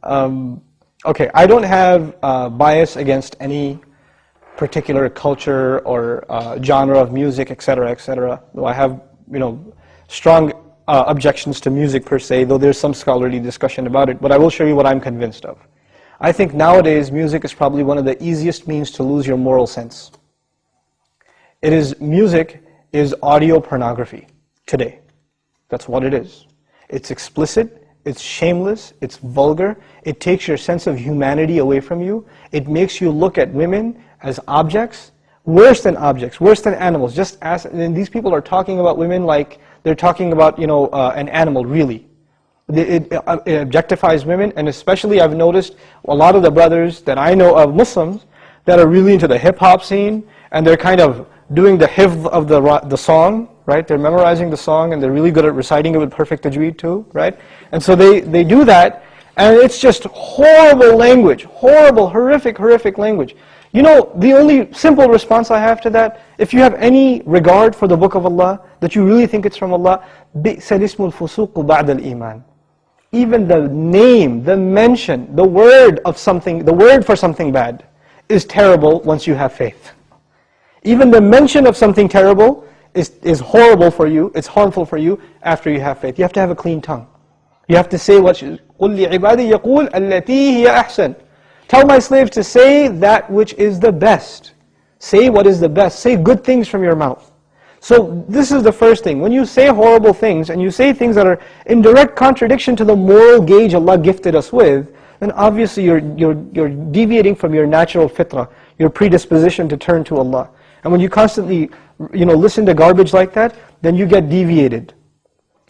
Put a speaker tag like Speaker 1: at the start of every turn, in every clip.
Speaker 1: Okay, I don't have bias against any particular culture or genre of music, etc., etc. Though I have, strong objections to music per se, though there's some scholarly discussion about it. But I will show you what I'm convinced of. I think nowadays music is probably one of the easiest means to lose your moral sense. Music is audio pornography today. That's what it is. It's explicit, it's shameless, it's vulgar, it takes your sense of humanity away from you, it makes you look at women as objects, worse than animals. And these people are talking about women like they're talking about, an animal, really. It objectifies women, and especially I've noticed a lot of the brothers that I know of, Muslims, that are really into the hip-hop scene, and they're kind of doing the hifz of the song, right? They're memorizing the song, and they're really good at reciting it with perfect tajweed too, right? And so they do that, and it's just horrible language, horrible, horrific language. The only simple response I have to that, if you have any regard for the Book of Allah, that you really think it's from Allah, بِئْسَ الْإِسْمُ الْفُسُوقُ بَعْدَ الْإِيمَانِ. Even the name, the mention, the word for something bad is terrible once you have faith. Even the mention of something terrible is horrible for you, it's harmful for you after you have faith. You have to have a clean tongue. You have to say what قُلْ لِعِبَادِي يَقُولْ الَّتِي هِيَ أَحْسَنُ. Tell my slaves to say that which is the best. Say what is the best. Say good things from your mouth. So this is the first thing. When you say horrible things, and you say things that are in direct contradiction to the moral gauge Allah gifted us with, then obviously you're deviating from your natural fitrah, your predisposition to turn to Allah. And when you constantly listen to garbage like that, then you get deviated.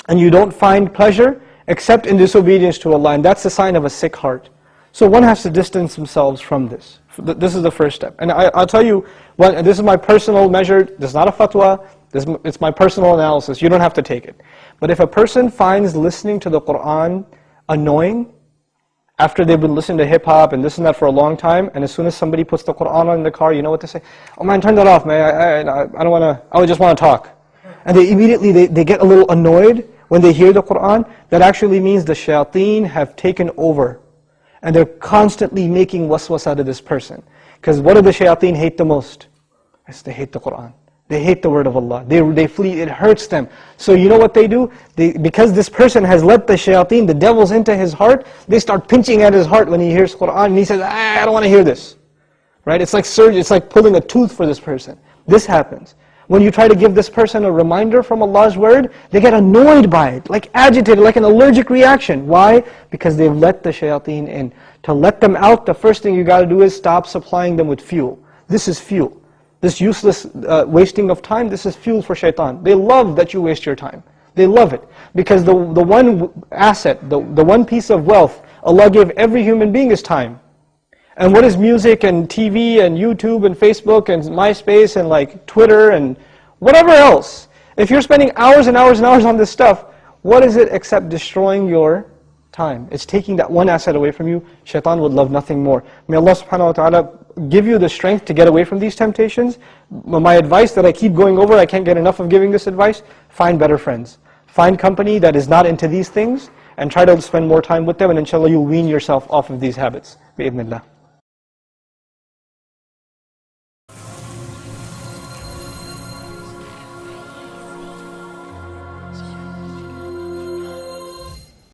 Speaker 1: And you don't find pleasure except in disobedience to Allah, and that's a sign of a sick heart. So one has to distance themselves from this. This is the first step. And I'll tell you, this is my personal measure, this is not a fatwa, it's my personal analysis, you don't have to take it. But if a person finds listening to the Qur'an annoying, after they've been listening to hip-hop and this and that for a long time, and as soon as somebody puts the Qur'an on in the car, you know what they say? Oh man, turn that off, man, I don't want to, I just want to talk. And they immediately, they get a little annoyed when they hear the Qur'an. That actually means the shayateen have taken over. And they're constantly making waswas out of this person. Because what do the shayateen hate the most? Yes, they hate the Qur'an. They hate the word of Allah. They flee, it hurts them. So you know what they do? Because this person has let the shayateen, the devils, into his heart, they start pinching at his heart when he hears Qur'an, and he says, I don't want to hear this. Right? It's like surgery, it's like pulling a tooth for this person. This happens. When you try to give this person a reminder from Allah's word, they get annoyed by it, like agitated, like an allergic reaction. Why? Because they've let the shayateen in. To let them out, the first thing you got to do is stop supplying them with fuel. This is fuel. This useless wasting of time, this is fuel for shaitan. They love that you waste your time. They love it. Because the one asset, the one piece of wealth Allah gave every human being is time. And what is music and TV and YouTube and Facebook and MySpace and like Twitter and whatever else? If you're spending hours and hours and hours on this stuff, what is it except destroying your time? It's taking that one asset away from you. Shaitan would love nothing more. May Allah subhanahu wa ta'ala give you the strength to get away from these temptations. My advice that I keep going over, I can't get enough of giving this advice, find better friends. Find company that is not into these things and try to spend more time with them, and inshallah you'll wean yourself off of these habits. Bi-idhnillah.